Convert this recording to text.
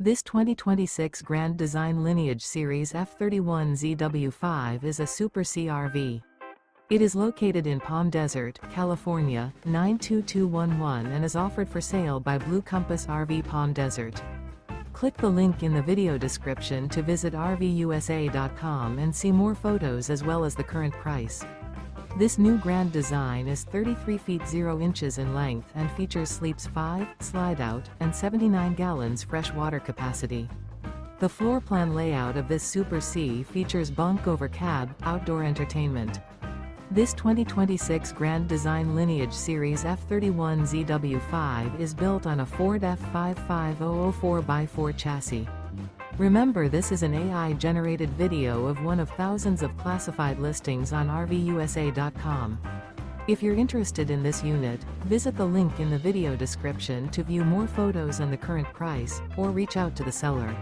This 2026 Grand Design Lineage Series F31ZW5 is a Super C RV. It is located in Palm Desert, California, 92211 and is offered for sale by Blue Compass RV Palm Desert. Click the link in the video description to visit RVUSA.com and see more photos as well as the current price. This new Grand Design is 33 feet 0 inches in length and features sleeps 5, Slideout, and 79 gallons fresh water capacity. The floor plan layout of this Super C features Bunk Over Cab, outdoor entertainment. This 2026 Grand Design Lineage Series F31ZW5 is built on a Ford F55004 x4 chassis. Remember, this is an AI-generated video of one of thousands of classified listings on RVUSA.com. If you're interested in this unit, visit the link in the video description to view more photos and the current price, or reach out to the seller.